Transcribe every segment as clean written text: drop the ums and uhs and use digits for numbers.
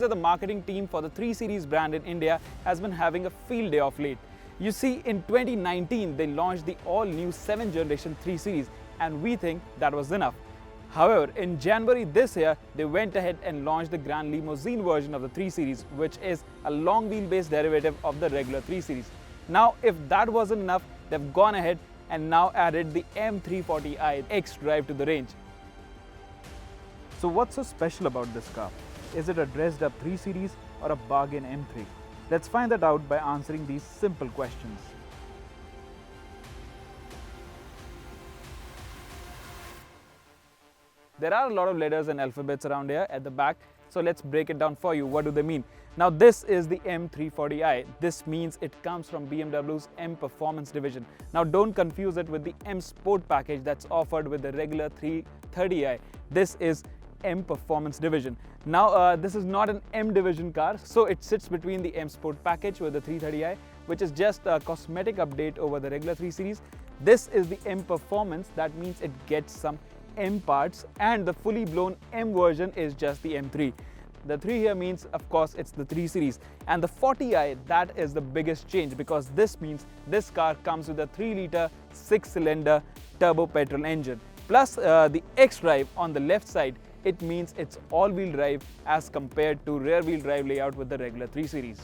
that the marketing team for the 3 Series brand in India has been having a field day of late. You see, in 2019, they launched the all-new 7th generation 3 Series, and we think that was enough. However, in January this year, they went ahead and launched the Grand Limousine version of the 3 Series, which is a long wheelbase derivative of the regular 3 Series. Now, if that wasn't enough, they've gone ahead and now added the M340i xDrive to the range. So what's so special about this car? Is it a dressed up 3 Series or a bargain M3? Let's find that out by answering these simple questions. There are a lot of letters and alphabets around here at the back, so let's break it down for you. What do they mean? Now, this is the M340i. This means it comes from BMW's M Performance division. Now, don't confuse it with the M Sport package that's offered with the regular 330i. This is M Performance division. Now, this is not an M division car, so it sits between the M Sport package with the 330i, which is just a cosmetic update over the regular 3 Series. This is the M Performance. That means it gets some M parts, and the fully blown M version is just the M3. The 3 here means, of course, it's the 3 Series, and the 40i, that is the biggest change, because this means this car comes with a 3-litre 6-cylinder turbo petrol engine. Plus the xDrive on the left side, it means it's all-wheel drive as compared to rear-wheel drive layout with the regular 3 Series.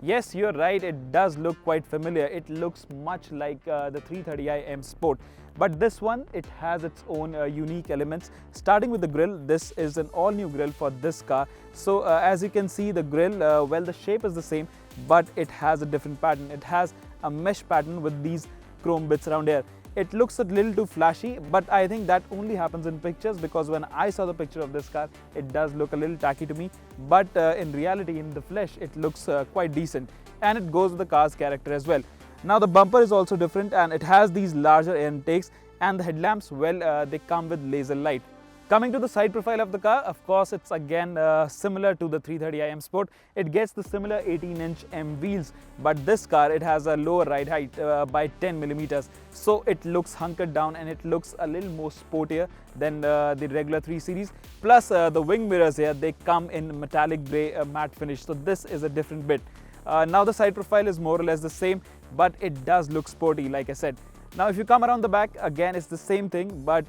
Yes, you're right, it does look quite familiar. It looks much like the 330i M Sport. But this one, it has its own unique elements. Starting with the grille, this is an all-new grille for this car. So as you can see, the grille, well, the shape is the same, but it has a different pattern. It has a mesh pattern with these chrome bits around here. It looks a little too flashy, but I think that only happens in pictures, because when I saw the picture of this car, it does look a little tacky to me. But in reality, in the flesh, it looks quite decent, and it goes with the car's character as well. Now, the bumper is also different, and it has these larger air intakes, and the headlamps, well, they come with laser light. Coming to the side profile of the car, of course, it's again similar to the 330i M Sport. It gets the similar 18-inch M wheels, but this car, it has a lower ride height by 10 millimeters. So it looks hunkered down, and it looks a little more sportier than the regular 3 Series. Plus, the wing mirrors here, they come in metallic grey matte finish. So this is a different bit. Now the side profile is more or less the same, but it does look sporty, like I said. Now, if you come around the back, again, it's the same thing, but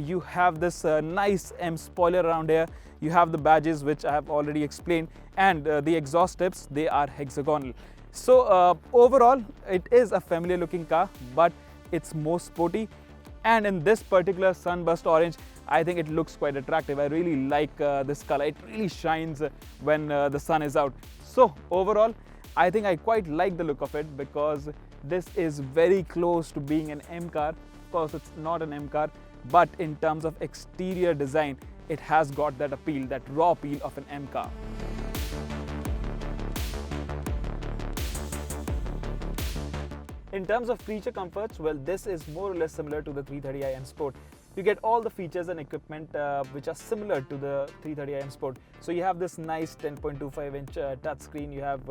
you have this nice M spoiler around here. You have the badges, which I have already explained, and the exhaust tips, they are hexagonal. So overall, it is a familiar looking car, but it's more sporty. And in this particular sunburst orange, I think it looks quite attractive. I really like this color. It really shines when the sun is out. So overall, I think I quite like the look of it, because this is very close to being an M car. Of course, it's not an M car, but in terms of exterior design, it has got that appeal, that raw appeal of an M car. In terms of feature comforts, well, this is more or less similar to the 330i M Sport. You get all the features and equipment which are similar to the 330i M Sport. So you have this nice 10.25-inch touchscreen. You have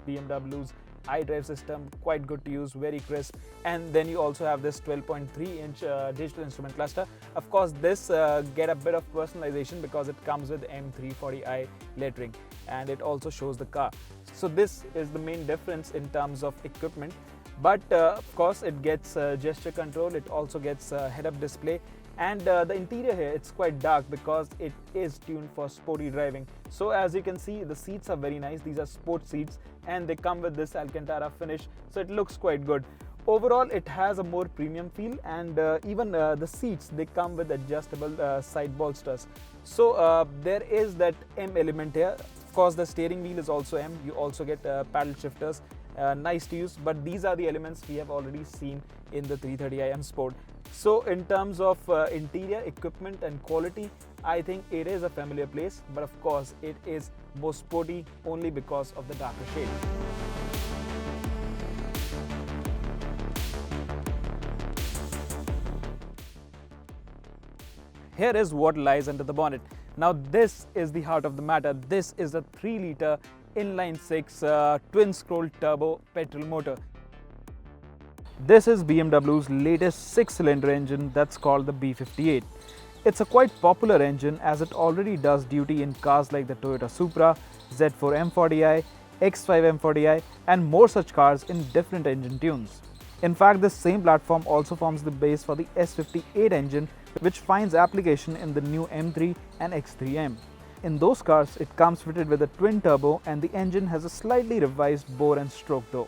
BMW's iDrive system, quite good to use, very crisp. And then you also have this 12.3-inch digital instrument cluster. Of course, this get a bit of personalization because it comes with M340i lettering, and it also shows the car. So this is the main difference in terms of equipment. But of course, it gets gesture control. It also gets head-up display. And the interior here, it's quite dark because it is tuned for sporty driving. So as you can see, the seats are very nice. These are sport seats, and they come with this Alcantara finish. So it looks quite good. Overall, it has a more premium feel, and even the seats, they come with adjustable side bolsters. So there is that M element here. Of course, the steering wheel is also M. You also get paddle shifters. Nice to use, but these are the elements we have already seen in the 330i M Sport. So in terms of interior, equipment and quality, I think it is a familiar place, but of course it is more sporty only because of the darker shade. Here is what lies under the bonnet. Now this is the heart of the matter. This is a 3-litre inline-6 twin-scroll turbo petrol motor. This is BMW's latest 6-cylinder engine that's called the B58. It's a quite popular engine as it already does duty in cars like the Toyota Supra, Z4 M40i, X5 M40i and more such cars in different engine tunes. In fact, this same platform also forms the base for the S58 engine, which finds application in the new M3 and X3M. In those cars, it comes fitted with a twin turbo and the engine has a slightly revised bore and stroke though.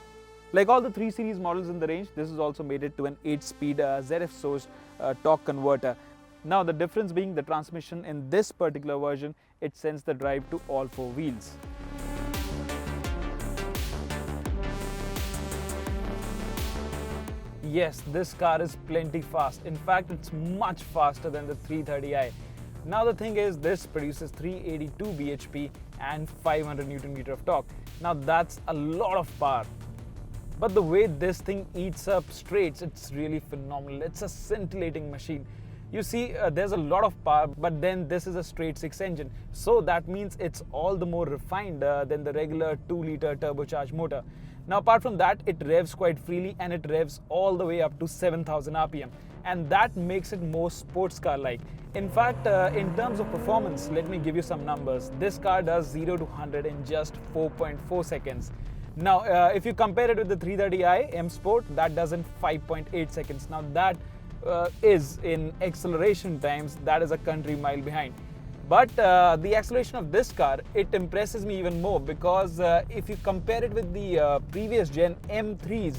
Like all the 3 Series models in the range, this is also mated to an 8-speed ZF sourced torque converter. Now the difference being the transmission in this particular version, it sends the drive to all 4 wheels. Yes, this car is plenty fast. In fact, it's much faster than the 330i. Now the thing is, this produces 382 bhp and 500 Nm of torque. Now that's a lot of power. But the way this thing eats up straights, it's really phenomenal. It's a scintillating machine. You see, there's a lot of power, but then this is a straight 6 engine. So that means it's all the more refined than the regular 2-liter turbocharged motor. Now apart from that, it revs quite freely and it revs all the way up to 7000 RPM. And that makes it more sports car-like. In fact, in terms of performance, let me give you some numbers. This car does 0 to 100 in just 4.4 seconds. Now, if you compare it with the 330i M Sport, that does in 5.8 seconds. Now that is in acceleration times, that is a country mile behind. But the acceleration of this car, it impresses me even more because if you compare it with the previous gen M3s,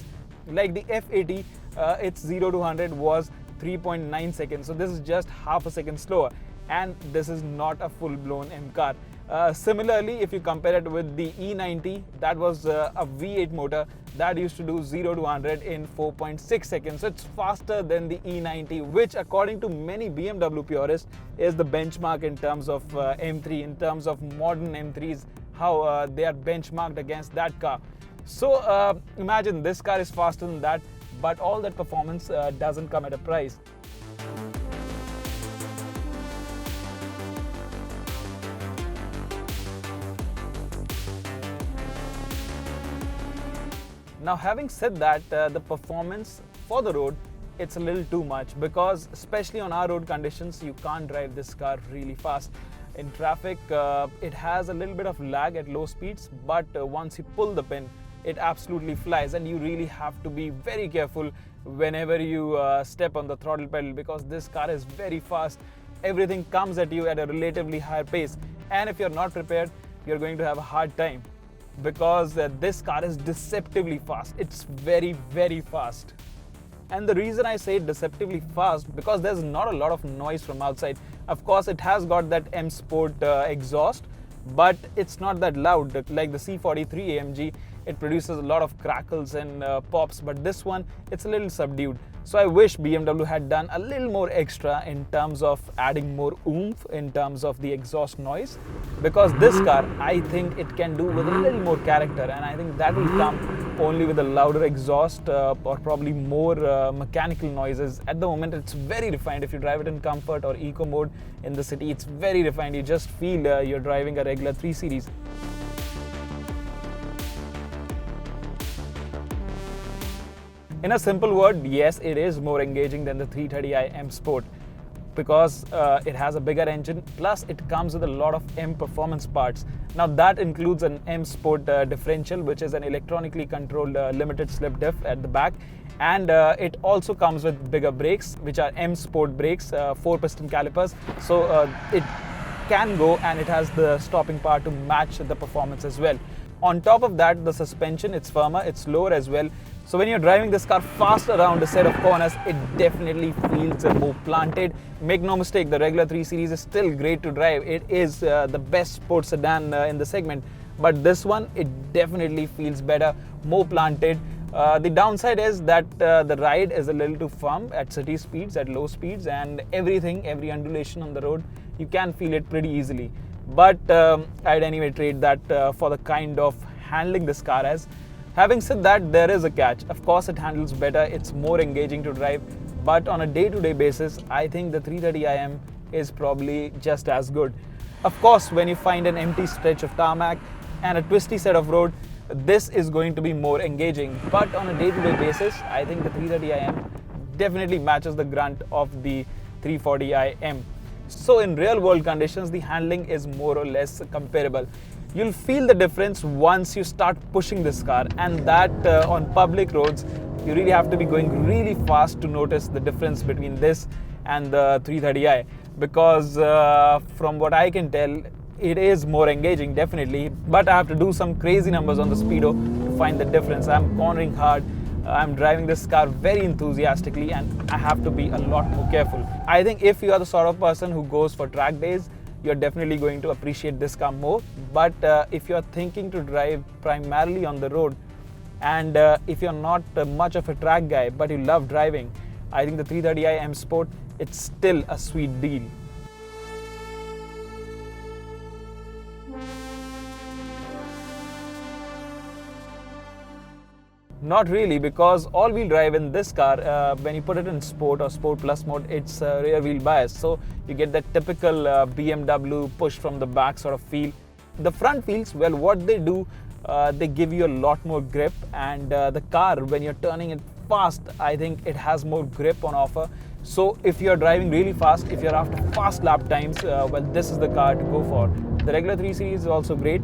like the F80, its 0 to 100 was 3.9 seconds. So this is just half a second slower. And this is not a full-blown M car. Similarly, if you compare it with the E90, that was a V8 motor that used to do 0 to 100 in 4.6 seconds. So it's faster than the E90, which according to many BMW purists is the benchmark in terms of M3, in terms of modern M3s, how they are benchmarked against that car. So imagine this car is faster than that, but all that performance doesn't come at a price. Now having said that, the performance for the road, it's a little too much because especially on our road conditions, you can't drive this car really fast. In traffic, it has a little bit of lag at low speeds, but once you pull the pin, it absolutely flies and you really have to be very careful whenever you step on the throttle pedal because this car is very fast. Everything comes at you at a relatively higher pace, and if you're not prepared, you're going to have a hard time. Because this car is deceptively fast. It's very, very fast. And the reason I say deceptively fast, because there's not a lot of noise from outside. Of course, it has got that M Sport exhaust, but it's not that loud. Like the C43 AMG, it produces a lot of crackles and pops, but this one, it's a little subdued. So I wish BMW had done a little more extra in terms of adding more oomph in terms of the exhaust noise, because this car, I think it can do with a little more character, and I think that will come only with a louder exhaust or probably more mechanical noises. At the moment, it's very refined. If you drive it in comfort or eco mode in the city, it's very refined. You just feel you're driving a regular 3 Series. In a simple word, yes, it is more engaging than the 330i M Sport because it has a bigger engine, plus it comes with a lot of M performance parts. Now that includes an M Sport differential, which is an electronically controlled limited slip diff at the back, and it also comes with bigger brakes, which are M Sport brakes, 4-piston calipers. So it can go, and it has the stopping power to match the performance as well. On top of that, the suspension, it's firmer, it's lower as well. So when you're driving this car fast around a set of corners, it definitely feels more planted. Make no mistake, the regular 3 Series is still great to drive. It is the best sports sedan in the segment. But this one, it definitely feels better, more planted. The downside is that the ride is a little too firm at city speeds, at low speeds, and every undulation on the road, you can feel it pretty easily. But I'd anyway trade that for the kind of handling this car has. Having said that, there is a catch. Of course, it handles better, it's more engaging to drive, but on a day-to-day basis, I think the 330iM is probably just as good. Of course, when you find an empty stretch of tarmac and a twisty set of road, this is going to be more engaging. But on a day-to-day basis, I think the 330iM definitely matches the grunt of the 340iM. So in real world conditions, the handling is more or less comparable. You'll feel the difference once you start pushing this car, and that on public roads, you really have to be going really fast to notice the difference between this and the 330i, because from what I can tell, it is more engaging definitely, but I have to do some crazy numbers on the speedo to find the difference. I'm cornering hard, I'm driving this car very enthusiastically, and I have to be a lot more careful. I think if you are the sort of person who goes for track days, you're definitely going to appreciate this car more. But if you're thinking to drive primarily on the road, and if you're not much of a track guy but you love driving, I think the 330iM Sport, it's still a sweet deal. Not really, because all-wheel drive in this car, when you put it in Sport or Sport Plus mode, it's rear-wheel bias. So you get that typical BMW push from the back sort of feel. The front wheels, well, what they do, they give you a lot more grip, and the car, when you're turning it fast, I think it has more grip on offer. So if you're driving really fast, if you're after fast lap times, well, this is the car to go for. The regular 3 Series is also great,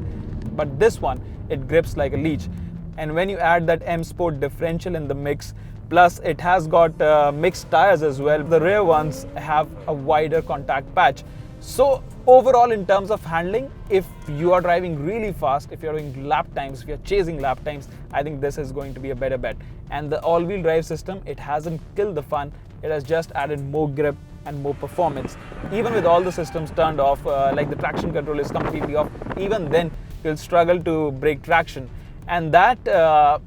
but this one, it grips like a leech. And when you add that M Sport differential in the mix, plus it has got mixed tires as well, the rear ones have a wider contact patch. So overall, in terms of handling, if you are driving really fast, if you're doing lap times, if you're chasing lap times, I think this is going to be a better bet. And the all-wheel drive system, it hasn't killed the fun, it has just added more grip and more performance. Even with all the systems turned off, like the traction control is completely off, even then you'll struggle to break traction. And that,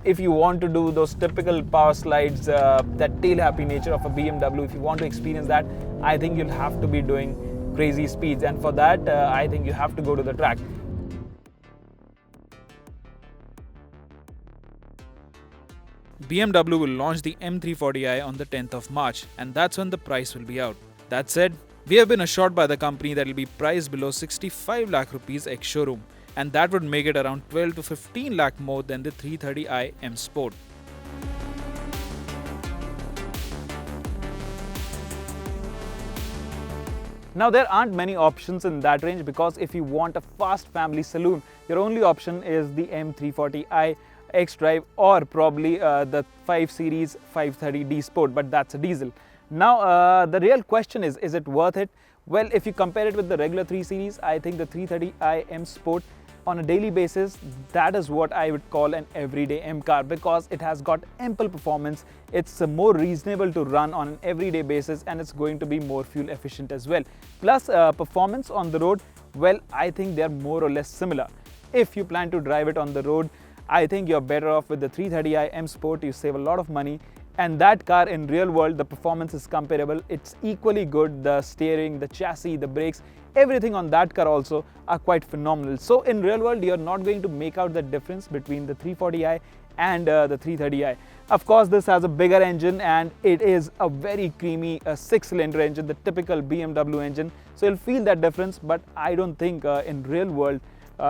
if you want to do those typical power slides, that tail-happy nature of a BMW, if you want to experience that, I think you'll have to be doing crazy speeds. And for that, I think you have to go to the track. BMW will launch the M340i on the 10th of March, and that's when the price will be out. That said, we have been assured by the company that it will be priced below 65 lakh rupees ex-showroom, and that would make it around 12 to 15 lakh more than the 330iM Sport. Now, there aren't many options in that range, because if you want a fast family saloon, your only option is the M340i xDrive, or probably the 5 Series 530D Sport, but that's a diesel. Now, the real question is it worth it? Well, if you compare it with the regular 3 Series, I think the 330iM Sport, on a daily basis, that is what I would call an everyday M car, because it has got ample performance, it's more reasonable to run on an everyday basis, and it's going to be more fuel efficient as well. Plus, performance on the road, well, I think they are more or less similar. If you plan to drive it on the road, I think you're better off with the 330iM Sport. You save a lot of money, and that car in real world, the performance is comparable. It's equally good. The steering, the chassis, the brakes, everything on that car also are quite phenomenal. So in real world, you're not going to make out the difference between the 340i and the 330i. Of course, this has a bigger engine, and it is a very creamy 6-cylinder engine, the typical BMW engine. So you'll feel that difference, but I don't think in real world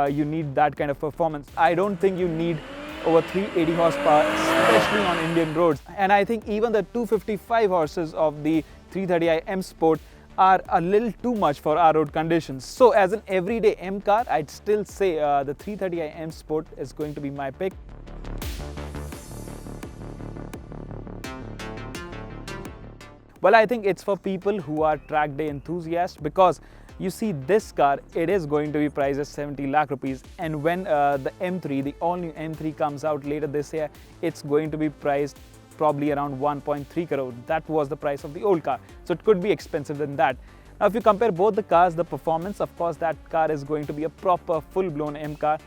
you need that kind of performance. I don't think you need over 380 horsepower, especially on Indian roads. And I think even the 255 horses of the 330iM Sport are a little too much for our road conditions. So as an everyday M car, I'd still say the 330iM Sport is going to be my pick. Well, I think it's for people who are track day enthusiasts, because you see this car, it is going to be priced at 70 lakh rupees, and when the M3, the all-new M3 comes out later this year, it's going to be priced probably around 1.3 crore. That was the price of the old car, so it could be expensive than that. Now, if you compare both the cars, the performance, of course, that car is going to be a proper full-blown M car,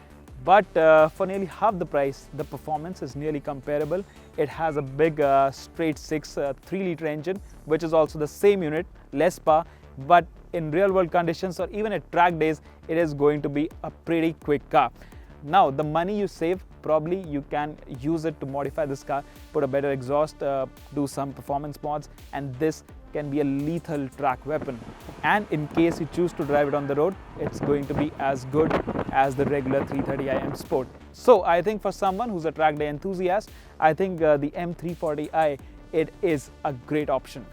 but for nearly half the price, the performance is nearly comparable. It has a big straight 6 3-liter engine, which is also the same unit, less power, but in real world conditions or even at track days, it is going to be a pretty quick car. Now, the money you save, probably you can use it to modify this car, put a better exhaust, do some performance mods, and this can be a lethal track weapon. And in case you choose to drive it on the road, it's going to be as good as the regular 330iM Sport. So I think for someone who's a track day enthusiast, I think the M340i, it is a great option.